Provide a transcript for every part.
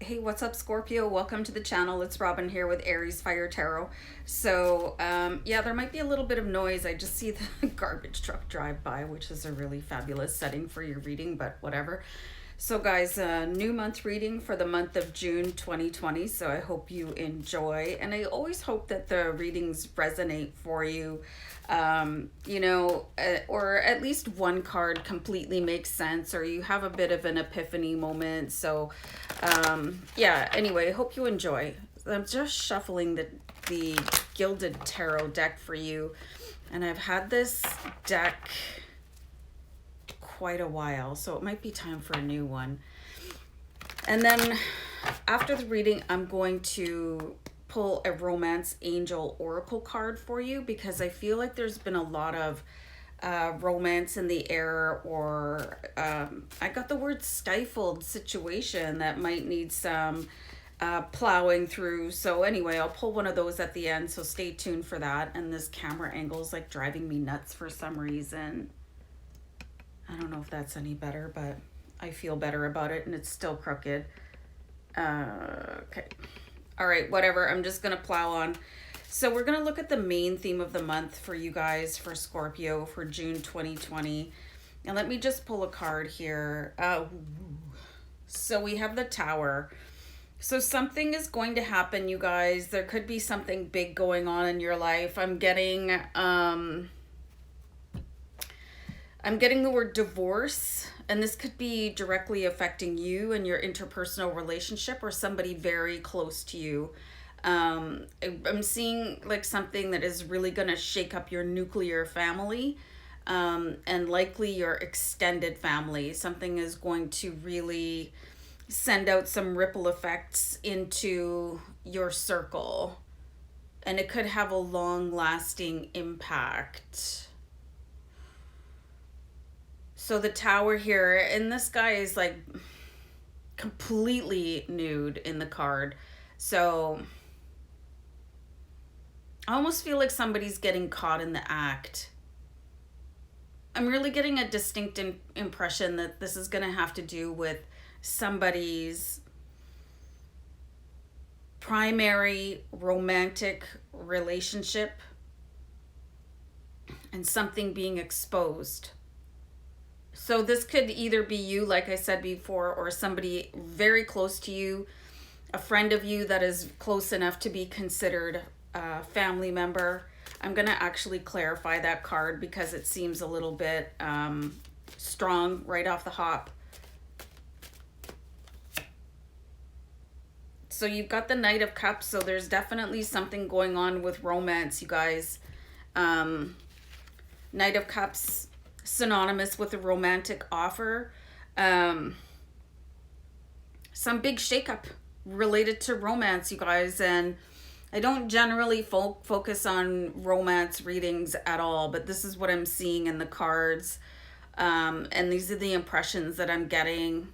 Hey, what's up, Scorpio? Welcome to the channel. It's Robin here with AriesFireTarot. So, yeah, there might be a little bit of noise. I just see the garbage truck drive by, which is a really fabulous setting for your reading, but whatever. So, guys, new month reading for the month of June 2020. So, I hope you enjoy. And I always hope that the readings resonate for you. Or at least one card completely makes sense, or you have a bit of an epiphany moment. So, yeah, anyway, hope you enjoy. I'm just shuffling the Gilded Tarot deck for you. And I've had this deck quite a while, so it might be time for a new one. And then after the reading, I'm going to pull a Romance Angel Oracle card for you, because I feel like there's been a lot of romance in the air, or I got the word stifled situation that might need some plowing through. So anyway, I'll pull one of those at the end, so stay tuned for that. And this camera angle is like driving me nuts for some reason. I don't know if that's any better, but I feel better about it, and it's still crooked. Okay. All right, whatever. I'm just going to plow on. So we're going to look at the main theme of the month for you guys, for Scorpio, for June 2020. And let me just pull a card here. So we have the Tower. So something is going to happen, you guys. There could be something big going on in your life. I'm getting the word divorce, and this could be directly affecting you and your interpersonal relationship, or somebody very close to you. I'm seeing like something that is really going to shake up your nuclear family, and likely your extended family. Something is going to really send out some ripple effects into your circle, and it could have a long-lasting impact. So the Tower here, and this guy is like completely nude in the card. So I almost feel like somebody's getting caught in the act. I'm really getting a distinct impression that this is going to have to do with somebody's primary romantic relationship and something being exposed. So this could either be you, like I said before, or somebody very close to you, a friend of you that is close enough to be considered a family member. I'm going to actually clarify that card because it seems a little bit strong right off the hop. So you've got the Knight of Cups, so there's definitely something going on with romance, you guys. Knight of Cups, synonymous with a romantic offer. Some big shakeup related to romance, you guys. And I don't generally focus on romance readings at all, but this is what I'm seeing in the cards. And these are the impressions that I'm getting.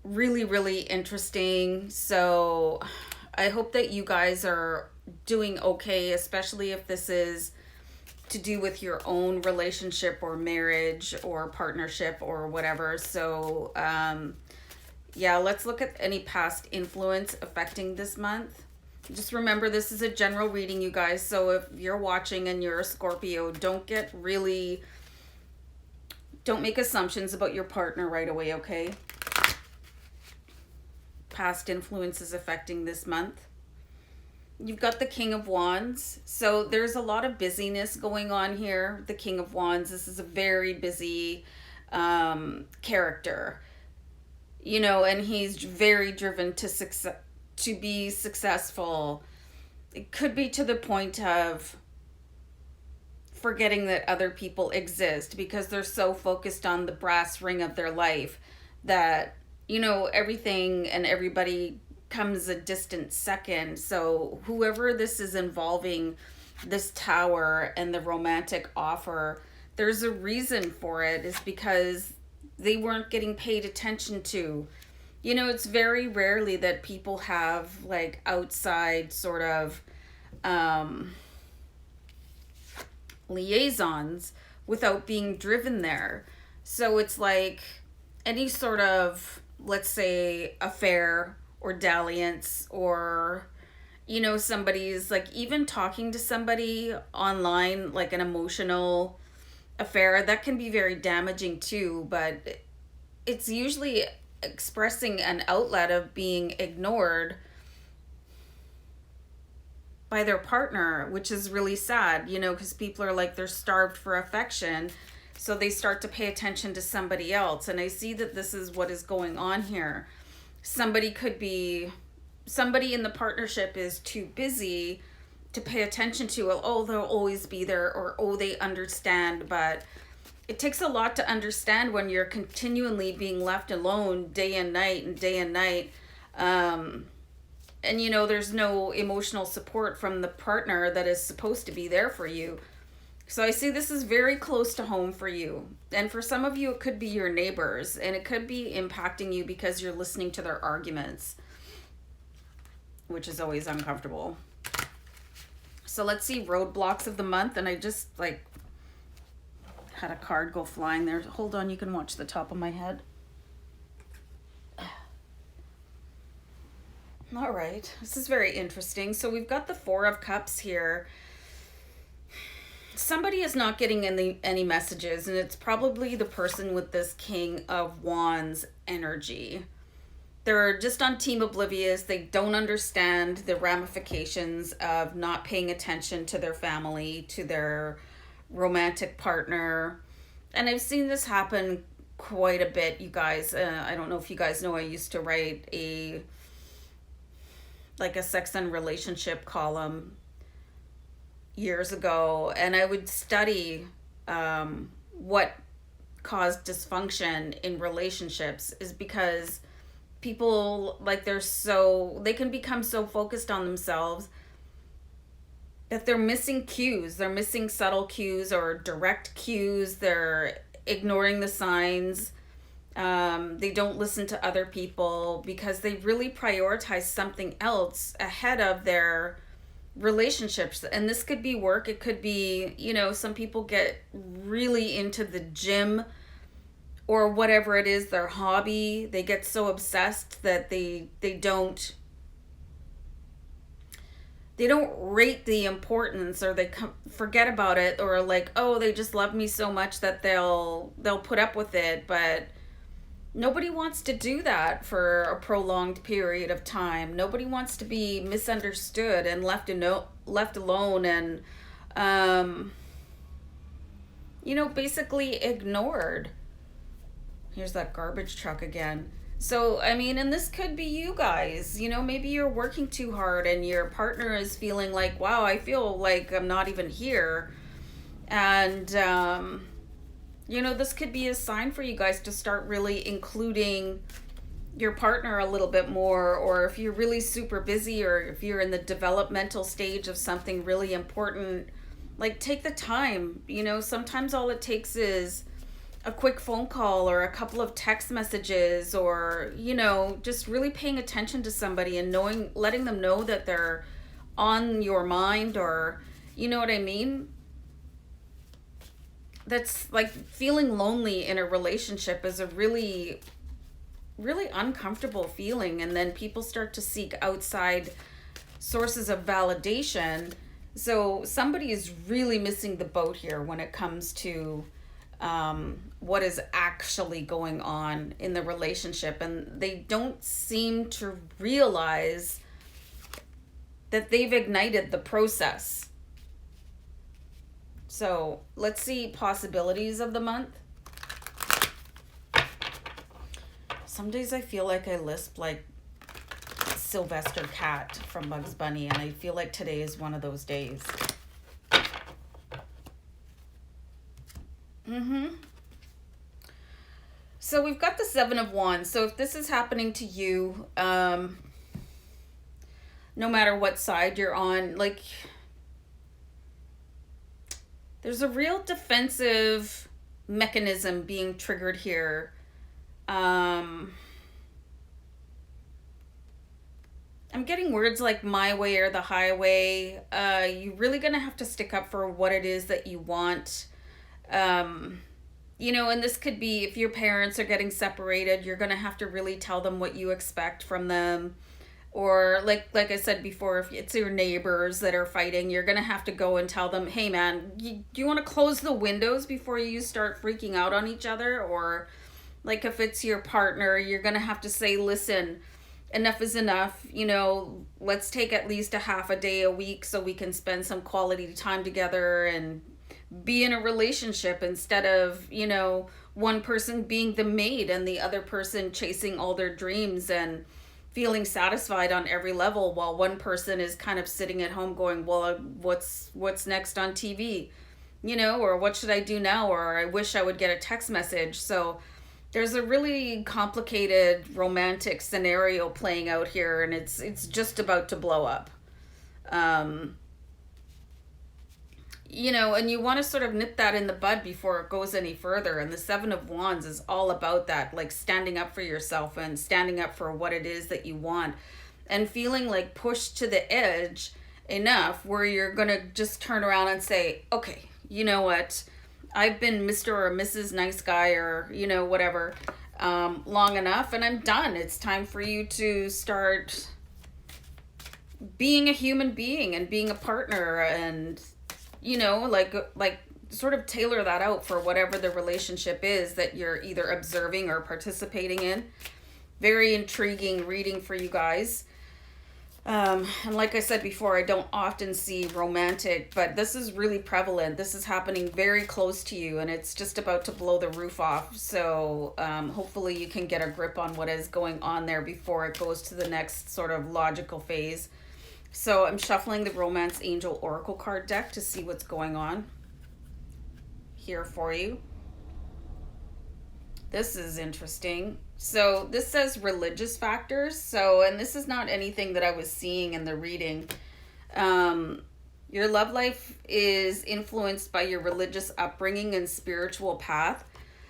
Really, really interesting. So I hope that you guys are doing okay, especially if this is to do with your own relationship or marriage or partnership or whatever. So yeah, let's look at any past influence affecting this month. Just remember, this is a general reading, you guys. So if you're watching and you're a Scorpio, don't make assumptions about your partner right away, okay? Past influences affecting this month. You've got the King of Wands. So there's a lot of busyness going on here. The King of Wands, this is a very busy character, you know, and he's very driven to be successful. It could be to the point of forgetting that other people exist, because they're so focused on the brass ring of their life that, you know, everything and everybody comes a distant second. So whoever this is involving, this Tower and the romantic offer, there's a reason for it. Is because they weren't getting paid attention to. You know, it's very rarely that people have like outside sort of liaisons without being driven there. So it's like any sort of let's say, affair or dalliance, or, you know, somebody's like even talking to somebody online, like an emotional affair, that can be very damaging too. But it's usually expressing an outlet of being ignored by their partner, which is really sad, you know, because people are like, they're starved for affection. So they start to pay attention to somebody else. And I see that this is what is going on here. Somebody in the partnership is too busy to pay attention to, oh, they'll always be there, or, oh, they understand. But it takes a lot to understand when you're continually being left alone day and night and day and night. And, you know, there's no emotional support from the partner that is supposed to be there for you. So I see this is very close to home for you. And for some of you, it could be your neighbors, and it could be impacting you because you're listening to their arguments, which is always uncomfortable. So let's see roadblocks of the month. And I just like had a card go flying there. Hold on, you can watch the top of my head. All right, this is very interesting. So we've got the Four of Cups here. Somebody is not getting any messages, and it's probably the person with this King of Wands energy. They're just on team oblivious. They don't understand the ramifications of not paying attention to their family, to their romantic partner. And I've seen this happen quite a bit, you guys. I don't know if you guys know, I used to write a sex and relationship column years ago, and I would study what caused dysfunction in relationships is because people, like, they can become so focused on themselves that they're missing cues. They're missing subtle cues or direct cues. They're ignoring the signs. They don't listen to other people because they really prioritize something else ahead of their relationships. And this could be work. It could be, you know, some people get really into the gym or whatever it is, their hobby. They get so obsessed that they don't rate the importance, or they forget about it, or like, oh, they just love me so much that they'll put up with it. But nobody wants to do that for a prolonged period of time. Nobody wants to be misunderstood and left alone and, you know, basically ignored. Here's that garbage truck again. So, I mean, and this could be you guys. You know, maybe you're working too hard and your partner is feeling like, wow, I feel like I'm not even here. And, you know, this could be a sign for you guys to start really including your partner a little bit more. Or if you're really super busy, or if you're in the developmental stage of something really important, like, take the time. You know, sometimes all it takes is a quick phone call or a couple of text messages, or, you know, just really paying attention to somebody and letting them know that they're on your mind, or, you know what I mean? That's like, feeling lonely in a relationship is a really, really uncomfortable feeling. And then people start to seek outside sources of validation. So somebody is really missing the boat here when it comes to what is actually going on in the relationship. And they don't seem to realize that they've ignited the process. So let's see possibilities of the month. Some days I feel like I lisp like Sylvester Cat from Bugs Bunny, and I feel like today is one of those days. So we've got the Seven of Wands. So if this is happening to you, no matter what side you're on, like, there's a real defensive mechanism being triggered here. I'm getting words like my way or the highway. You're really going to have to stick up for what it is that you want. and this could be if your parents are getting separated, you're going to have to really tell them what you expect from them. Or like I said before, if it's your neighbors that are fighting, you're going to have to go and tell them, hey man, do you want to close the windows before you start freaking out on each other? Or like if it's your partner, you're going to have to say, listen, enough is enough. Let's take at least a half a day a week so we can spend some quality time together and be in a relationship, instead of, one person being the maid and the other person chasing all their dreams and feeling satisfied on every level, while one person is kind of sitting at home going, well, what's next on TV, or what should I do now, or I wish I would get a text message. So there's a really complicated romantic scenario playing out here, and it's just about to blow up. And you want to sort of nip that in the bud before it goes any further. And the Seven of Wands is all about that, like standing up for yourself and standing up for what it is that you want, and feeling like pushed to the edge enough where you're going to just turn around and say, okay, you know what? I've been Mr. or Mrs. Nice Guy, or, whatever, long enough, and I'm done. It's time for you to start being a human being and being a partner, and like sort of tailor that out for whatever the relationship is that you're either observing or participating in. Very intriguing reading for you guys. And like I said before, I don't often see romantic, but this is really prevalent. This is happening very close to you, and it's just about to blow the roof off. So hopefully you can get a grip on what is going on there before it goes to the next sort of logical phase. So I'm shuffling the Romance Angel Oracle card deck to see what's going on here for you. This is interesting. So this says religious factors. And this is not anything that I was seeing in the reading. Your love life is influenced by your religious upbringing and spiritual path.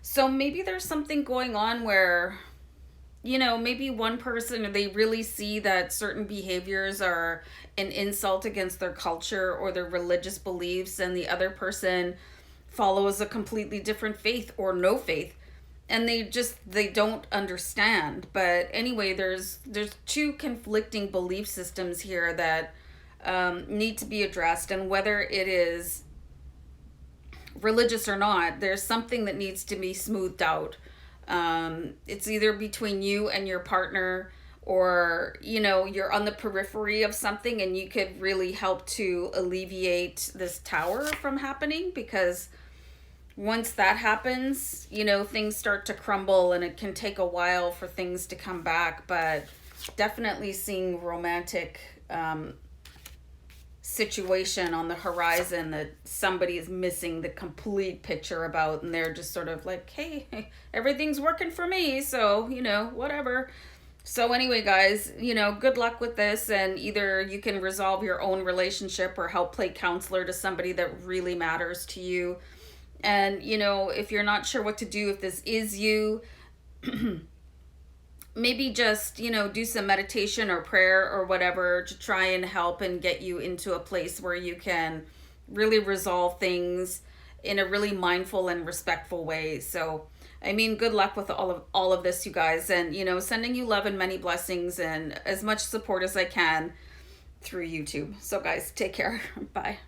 So maybe there's something going on where, maybe one person, they really see that certain behaviors are an insult against their culture or their religious beliefs, and the other person follows a completely different faith or no faith, and they don't understand. But anyway, there's two conflicting belief systems here that need to be addressed, and whether it is religious or not, there's something that needs to be smoothed out. It's either between you and your partner, or you're on the periphery of something and you could really help to alleviate this tower from happening, because once that happens, things start to crumble, and it can take a while for things to come back. But definitely seeing romantic situation on the horizon that somebody is missing the complete picture about, and they're just sort of like, hey, everything's working for me, so whatever. So anyway, guys, good luck with this, and either you can resolve your own relationship or help play counselor to somebody that really matters to you. And if you're not sure what to do, if this is you, maybe just, do some meditation or prayer or whatever to try and help and get you into a place where you can really resolve things in a really mindful and respectful way. So, good luck with all of this, you guys, and, sending you love and many blessings and as much support as I can through YouTube. So guys, take care. Bye.